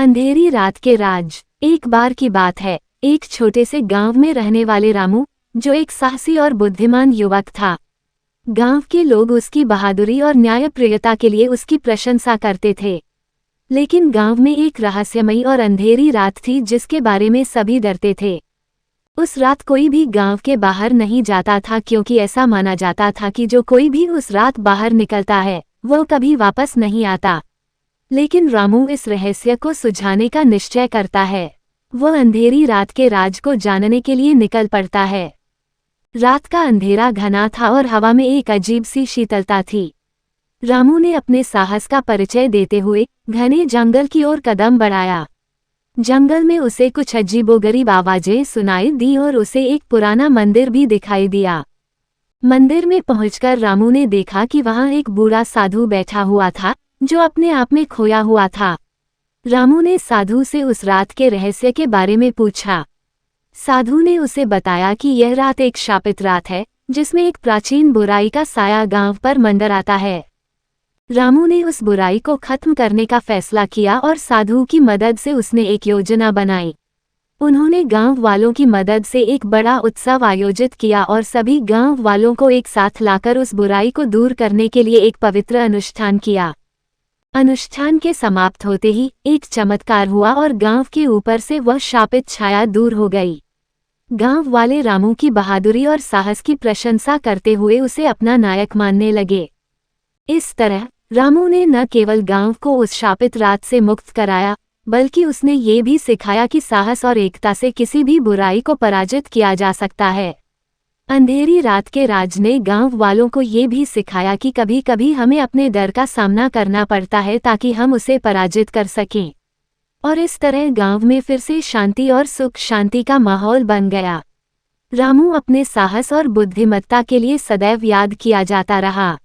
अंधेरी रात के राज। एक बार की बात है, एक छोटे से गांव में रहने वाले रामू, जो एक साहसी और बुद्धिमान युवक था। गांव के लोग उसकी बहादुरी और न्यायप्रियता के लिए उसकी प्रशंसा करते थे। लेकिन गांव में एक रहस्यमयी और अंधेरी रात थी जिसके बारे में सभी डरते थे। उस रात कोई भी गांव के बाहर नहीं जाता था, क्योंकि ऐसा माना जाता था कि जो कोई भी उस रात बाहर निकलता है वो कभी वापस नहीं आता। लेकिन रामू इस रहस्य को सुलझाने का निश्चय करता है। वह अंधेरी रात के राज को जानने के लिए निकल पड़ता है। रात का अंधेरा घना था और हवा में एक अजीब सी शीतलता थी। रामू ने अपने साहस का परिचय देते हुए घने जंगल की ओर कदम बढ़ाया। जंगल में उसे कुछ अजीबोगरीब आवाजें सुनाई दी और उसे एक पुराना मंदिर भी दिखाई दिया। मंदिर में पहुंचकर रामू ने देखा कि वहां एक बूढ़ा साधु बैठा हुआ था, जो अपने आप में खोया हुआ था। रामू ने साधु से उस रात के रहस्य के बारे में पूछा। साधु ने उसे बताया कि यह रात एक शापित रात है, जिसमें एक प्राचीन बुराई का साया गांव पर मंडराता है। रामू ने उस बुराई को खत्म करने का फैसला किया और साधु की मदद से उसने एक योजना बनाई। उन्होंने गांव वालों की मदद से एक बड़ा उत्सव आयोजित किया और सभी गांव वालों को एक साथ लाकर उस बुराई को दूर करने के लिए एक पवित्र अनुष्ठान किया। अनुष्ठान के समाप्त होते ही एक चमत्कार हुआ और गांव के ऊपर से वह शापित छाया दूर हो गई। गांव वाले रामू की बहादुरी और साहस की प्रशंसा करते हुए उसे अपना नायक मानने लगे। इस तरह रामू ने न केवल गांव को उस शापित रात से मुक्त कराया, बल्कि उसने ये भी सिखाया कि साहस और एकता से किसी भी बुराई को पराजित किया जा सकता है। अंधेरी रात के राज ने गांव वालों को ये भी सिखाया कि कभी कभी हमें अपने डर का सामना करना पड़ता है ताकि हम उसे पराजित कर सकें। और इस तरह गांव में फिर से शांति और सुख शांति का माहौल बन गया। रामू अपने साहस और बुद्धिमत्ता के लिए सदैव याद किया जाता रहा।